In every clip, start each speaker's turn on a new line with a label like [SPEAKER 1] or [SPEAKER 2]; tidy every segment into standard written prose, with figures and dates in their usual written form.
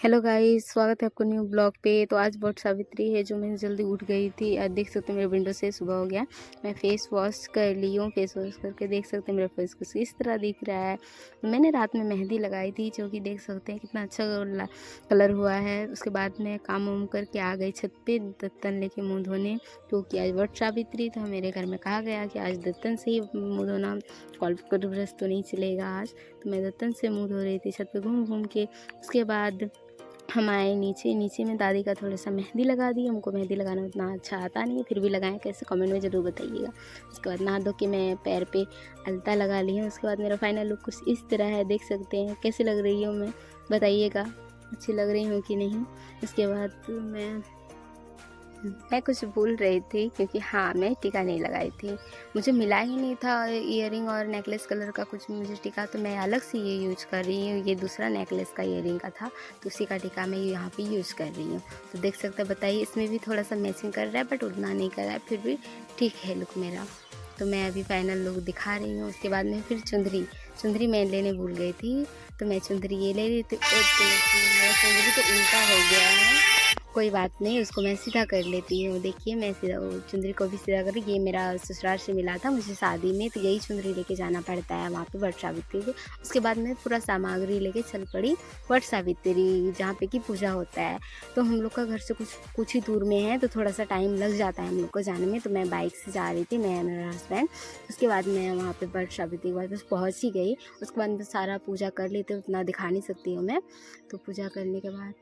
[SPEAKER 1] Hello guys, स्वागत है आपको न्यू ब्लॉग पे। तो आज वट सावित्री है जो मैं जल्दी उठ गई थी। आज देख सकते हैं मेरे विंडो से सुबह हो गया। मैं फेस वॉश कर ली हूँ। फेस वॉश करके देख सकते हैं मेरा फेस कुछ इस तरह दिख रहा है। मैंने रात में मेहंदी लगाई थी जो कि देख सकते हैं कितना अच्छा कलर हुआ है। उसके बाद मैं काम वाम करके आ गई छत पे दत्तन लेके मुँह धोने, क्योंकि आज वट सावित्री था। मेरे घर में कहा गया कि आज दत्तन से ही मुँह धोना, कॉल पर ब्रश तो नहीं चलेगा आज। तो मैं दत्तन से मुँह धो रही थी छत पर घूम घूम के। उसके बाद हम आए नीचे में दादी का थोड़ा सा मेहंदी लगा दी। हमको मेहंदी लगाना उतना अच्छा आता नहीं है, फिर भी लगाएं कैसे, कमेंट में ज़रूर बताइएगा। उसके बाद नहा धो के मैं पैर पे अलता लगा ली हूँ। उसके बाद मेरा फाइनल लुक कुछ इस तरह है, देख सकते हैं। कैसी लग रही हूँ मैं, बताइएगा अच्छी लग रही हूँ कि नहीं। उसके बाद मैं कुछ भूल रही थी, क्योंकि हाँ मैं टीका नहीं लगाई थी। मुझे मिला ही नहीं था ईयरिंग और नेकलेस कलर का कुछ मुझे टीका, तो मैं अलग से ये यूज कर रही हूँ। ये दूसरा नेकलेस का ईयरिंग का था, तो उसी का टीका मैं यहाँ पे यूज़ कर रही हूँ। तो देख सकते हैं, बताइए। इसमें भी थोड़ा सा मैचिंग कर रहा है बट उतना नहीं कर रहा है, फिर भी ठीक है लुक मेरा। तो मैं अभी फाइनल लुक दिखा रही हूँ। उसके बाद में फिर चुंदरी मैं लेने भूल गई थी, तो मैं चुंदरी ये ले रही थी। मेरा चुंदरी तो उल्टा हो गया है, कोई बात नहीं, उसको मैं सीधा कर लेती हूँ। देखिए मैं सीधा चुंदरी को भी सीधा कर। ये मेरा ससुराल से मिला था मुझे शादी में, तो यही चुंदरी लेके जाना पड़ता है वहाँ पे वट सावित्री के। उसके बाद मैं पूरा सामग्री लेके चल पड़ी वट सावित्री, जहाँ पे कि पूजा होता है। तो हम लोग का घर से कुछ ही दूर में है, तो थोड़ा सा टाइम लग जाता है हम लोग को जाने में। तो मैं बाइक से जा रही थी, मैं मेरा हस्बैंड। उसके बाद मैं वहाँ पे वट सावित्री के बाद पहुँच ही गई। उसके बाद मैं सारा पूजा कर ली, तो उतना दिखा नहीं सकती हूँ मैं। तो पूजा करने के बाद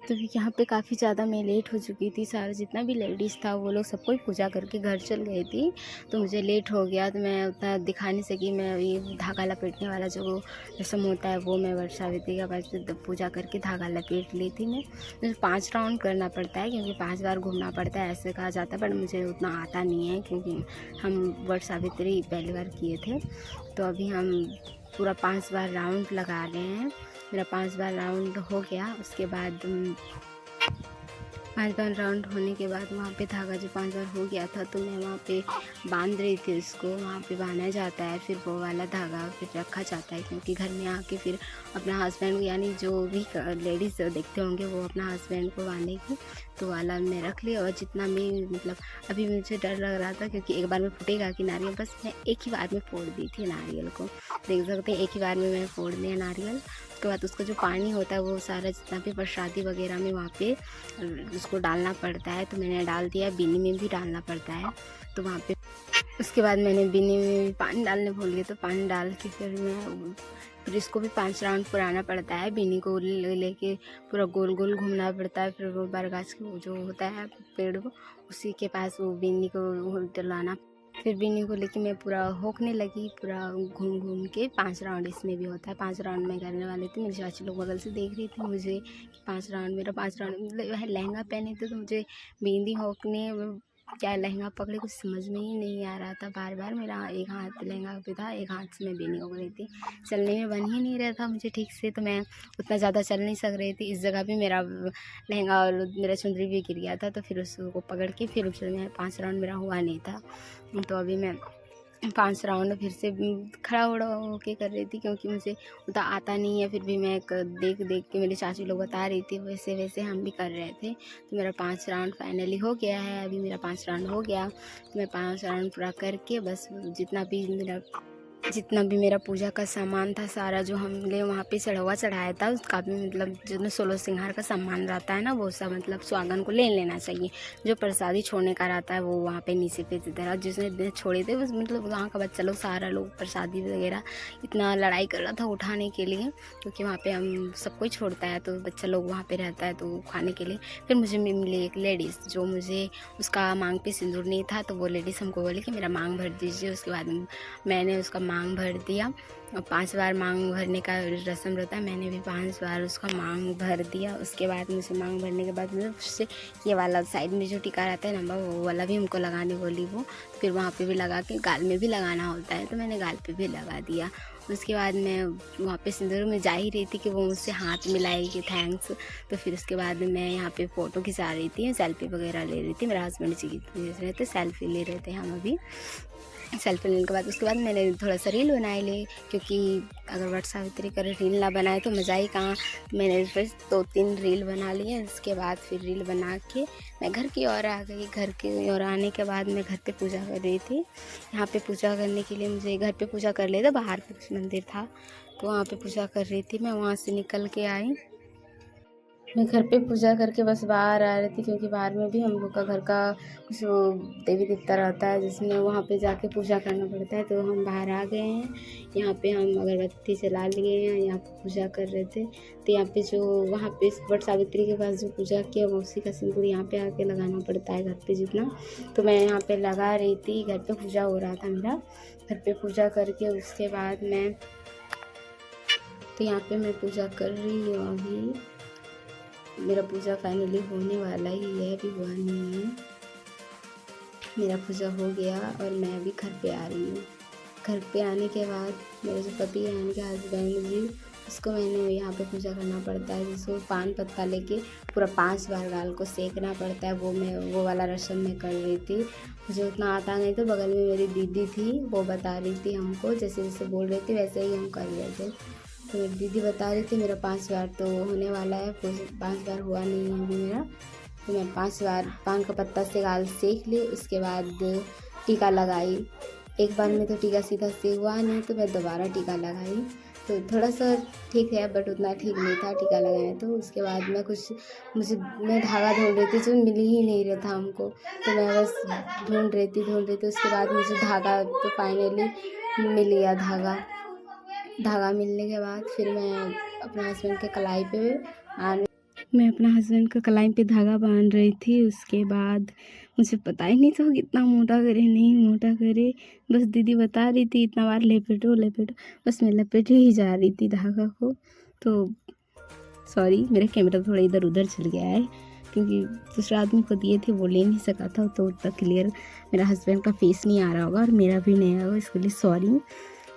[SPEAKER 1] तो यहाँ पे काफ़ी ज़्यादा मैं लेट हो चुकी थी। सारा जितना भी लेडीज़ था वो लोग सब कोई पूजा करके घर चल गई थी, तो मुझे लेट हो गया। तो मैं उतना दिखा नहीं सकी। मैं ये धागा लपेटने वाला जो रस्म होता है वो मैं वट सावित्री के बाद पूजा करके धागा लपेट ली थी। मैं मुझे 5 राउंड करना पड़ता है, क्योंकि 5 बार घूमना पड़ता है ऐसे कहा जाता है, बट मुझे उतना आता नहीं है, क्योंकि हम वट सावित्री पहली बार किए थे। तो अभी हम पूरा 5 बार राउंड लगा रहे हैं। मेरा 5 बार राउंड हो गया। उसके बाद 5 बार राउंड होने के बाद वहाँ पे धागा जो 5 बार हो गया था, तो मैं वहाँ पे बांध रही थी उसको। वहाँ पे बांधा जाता है, फिर वो वाला धागा फिर रखा जाता है, क्योंकि घर में आके फिर अपना हस्बैंड, यानी जो भी लेडीज़ देखते होंगे वो अपना हस्बैंड को बांधेगी। तो वाला मैं रख लिया। और जितना भी मतलब अभी मुझे डर लग रहा था, क्योंकि एक बार में फूटेगा कि नारियल, बस मैं एक ही बार में फोड़ दी थी नारियल को। देख सकते हैं, एक ही बार में मैं फोड़ दिया नारियल। उसके बाद उसका जो पानी होता है वो सारा जितना भी प्रसादी वगैरह में वहाँ पे उसको डालना पड़ता है, तो मैंने डाल दिया। बीनी में भी डालना पड़ता है, तो वहाँ पे उसके बाद मैंने बीनी में भी पानी डालने भूल गई, तो पानी डाल के फिर इसको भी 5 राउंड पुराना पड़ता है। बीनी को लेके पूरा गोल गोल घूमना पड़ता है। फिर वो बरगाछ को जो होता है पेड़, वो उसी के पास वो बीनी को डलाना। फिर बीनी को लेके मैं पूरा होकने लगी, पूरा घूम घूम के। 5 राउंड इसमें भी होता है। 5 राउंड मैं करने वाली थी। मेरी चाची लोग बगल से देख रही थी मुझे कि 5 राउंड, मेरा 5 राउंड मतलब लहंगा पहने थे, तो मुझे बिंदी होकने क्या लहंगा पकड़े कुछ समझ में ही नहीं आ रहा था। बार बार मेरा एक हाथ लहंगा पे था, एक हाथ से मैं बिंदी हो रही थी। चलने में बन ही नहीं रहा था मुझे ठीक से, तो मैं उतना ज़्यादा चल नहीं सक रही थी। इस जगह भी मेरा लहंगा और मेरा चुंदरी भी गिर गया था, तो फिर उसको पकड़ के फिर मैं 5 राउंड मेरा हुआ नहीं था। तो अभी मैं 5 राउंड फिर से खड़ा होके कर रही थी, क्योंकि मुझे उतना आता नहीं है। फिर भी मैं देख देख के मेरी चाची लोग बता रही थी, वैसे वैसे हम भी कर रहे थे। तो मेरा 5 राउंड फाइनली हो गया है। अभी मेरा 5 राउंड हो गया, तो मैं 5 राउंड पूरा करके बस जितना भी मेरा पूजा का सामान था सारा जो हमने वहाँ पे चढ़ाया था, उसका भी मतलब जो 16 श्रृंगार का सामान रहता है ना, वो सब मतलब सुहागन को ले लेना चाहिए। जो प्रसादी छोड़ने का रहता है वो वहाँ पे नीचे पे तरह जिसने छोड़े थे, बस मतलब वहाँ का बच्चा लोग सारा लोग प्रसादी वगैरह इतना लड़ाई कर रहा था उठाने के लिए, क्योंकि वहाँ पे हम सब कोई छोड़ता है, तो बच्चा लोग वहाँ पे रहता है तो खाने के लिए। फिर मुझे मिली एक लेडीज़, जो मुझे उसका मांग पे सिंदूर नहीं था, तो वो लेडीज़ हमको बोली कि मेरा मांग भर दीजिए। उसके बाद मैंने उसका मांग भर दिया। और 5 बार मांग भरने का रस्म रहता है, मैंने भी 5 बार उसका मांग भर दिया। उसके बाद मुझे मांग भरने के बाद मतलब उससे ये वाला साइड में जो टीका रहता है ना, वो वाला भी हमको लगाने बोली वो। फिर वहाँ पे भी लगा के गाल में भी लगाना होता है, तो मैंने गाल पे भी लगा दिया। उसके बाद मैं वहाँ पे सिंदूर में जा ही रही थी कि वो मुझसे हाथ मिलाए कि थैंक्स। तो फिर उसके बाद मैं यहाँ पे फ़ोटो खिंचा रही थी, सेल्फी वगैरह ले रही थी। मेरा हस्बैंड जी रहे थे, सेल्फी ले रहे थे हम अभी। सेल्फी लेने के बाद उसके बाद मैंने थोड़ा सा रील बनाए ले, क्योंकि अगर वट सावित्री का रील ना बनाए तो मज़ा ही कहाँ। तो मैंने फिर 2-3 रील बना लिए। उसके बाद फिर रील बना के मैं घर की ओर आ गई। घर की ओर आने के बाद मैं घर पे पूजा कर रही थी। यहाँ पे पूजा करने के लिए मुझे घर पे पूजा कर लेते, बाहर पे कुछ मंदिर था तो वहाँ पे पूजा कर रही थी। मैं वहाँ से निकल के आई। मैं घर पे पूजा करके बस बाहर आ रही थी, क्योंकि बाहर में भी हम लोग का घर का कुछ वो देवी देवता रहता है जिसमें वहाँ पे जाके पूजा करना पड़ता है। तो हम बाहर आ गए हैं। यहाँ पे हम अगरबत्ती जला लिए हैं, यहाँ पे पूजा कर रहे थे। तो यहाँ पे जो वहाँ पे वट सावित्री के पास जो पूजा किया वो उसी का सिंदूर यहाँ पे आके लगाना पड़ता है घर पे जितना। तो मैं यहाँ पे लगा रही थी, घर पे पूजा हो रहा था मेरा। घर पे पूजा करके उसके बाद मैं तो यहाँ पे मैं पूजा कर रही हूँ। अभी मेरा पूजा फाइनली होने वाला ही है, अभी हुआ नहीं है। मेरा पूजा हो गया और मैं अभी घर पे आ रही हूँ। घर पे आने के बाद मेरे जो पति हैं उनके हस्बैंड जी, उसको मैंने यहाँ पे पूजा करना पड़ता है, जिसको पान पत्ता लेके पूरा 5 बार गाल को सेकना पड़ता है। वो वाला रस्म मैं कर रही थी। मुझे उतना आता नहीं तो बगल में मेरी दीदी थी, वो बता रही थी हमको, जैसे जैसे बोल रही थी वैसे ही हम कर रहे थे। तो मेरी दीदी बता रही थी मेरा 5 बार तो होने वाला है, 5 बार हुआ नहीं है अभी मेरा। तो मैं 5 बार पान का पत्ता से गाल सेक ली। उसके बाद टीका लगाई। एक बार में तो टीका सीधा से हुआ नहीं, तो मैं दोबारा टीका लगाई। तो थोड़ा सा ठीक है, बट उतना ठीक नहीं था टीका लगाया। तो उसके बाद मैं धागा ढूंढ रही थी जो मिल ही नहीं रहा था हमको। तो मैं बस ढूंढ रही थी। उसके बाद मुझे धागा तो फाइनली मिल गया। धागा मिलने के बाद फिर मैं अपने हस्बैंड के कलाई पे धागा बांध रही थी। उसके बाद मुझे पता ही नहीं था वो कितना मोटा करे नहीं मोटा करे। बस दीदी बता रही थी इतना बार लपेटो, बस मैं लपेटे ही जा रही थी धागा को। तो सॉरी, मेरा कैमरा थोड़ा इधर उधर चल गया है, क्योंकि दूसरा आदमी को दिए थे वो ले नहीं सका था। तो उतना क्लियर मेरा हस्बैंड का फेस नहीं आ रहा होगा और मेरा भी नहीं आएगा, इसके लिए सॉरी।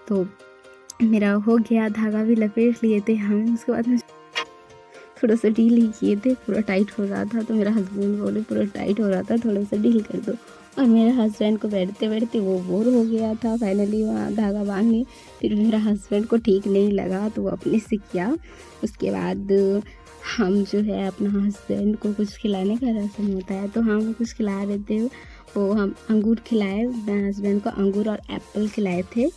[SPEAKER 1] तो मेरा हो गया, धागा भी लपेट लिए थे हम। उसके बाद में थोड़ा सा ढील ही किए थे, पूरा टाइट हो रहा था। तो मेरा हस्बैंड बोले पूरा टाइट हो रहा था, थोड़ा सा ढील कर दो। और मेरे हस्बैंड को बैठते बैठते वो बोर हो गया था। फाइनली वहाँ धागा बांधने फिर मेरा हस्बैंड को ठीक नहीं लगा तो वो अपने से किया। उसके बाद हम जो है अपना हस्बैंड को कुछ खिलाने का रस्म होता है, तो हम कुछ खिला रहे थे। वो हम अंगूर खिलाए, मेरे हस्बैंड को अंगूर और एप्पल खिलाए थे।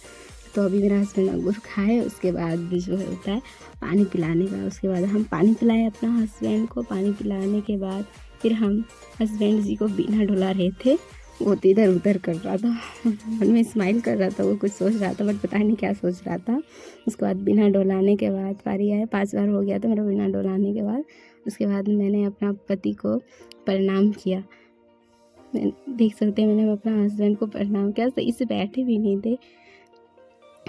[SPEAKER 1] तो अभी मेरा हस्बैंड अंगूर खाए। उसके बाद जो होता है पानी पिलाने का। उसके बाद हम पानी पिलाए अपना हस्बैंड को। पानी पिलाने के बाद फिर हम हस्बैंड जी को बिना डुला रहे थे। वो तो इधर उधर कर रहा था, मन में स्माइल कर रहा था, वो कुछ सोच रहा था बट पता नहीं क्या सोच रहा था। उसके बाद बिना डुलाने के बाद पारी आए, 5 बार हो गया था मेरा बिना डुलाने के बाद। उसके बाद मैंने अपना पति को प्रणाम किया। देख सकते हैं मैंने अपना हस्बैंड को प्रणाम किया, सही से बैठे भी नहीं थे।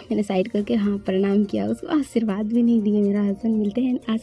[SPEAKER 1] मैंने साइड करके हाँ प्रणाम किया, उसको आशीर्वाद भी नहीं दिए मेरा हस्बैंड। मिलते हैं आज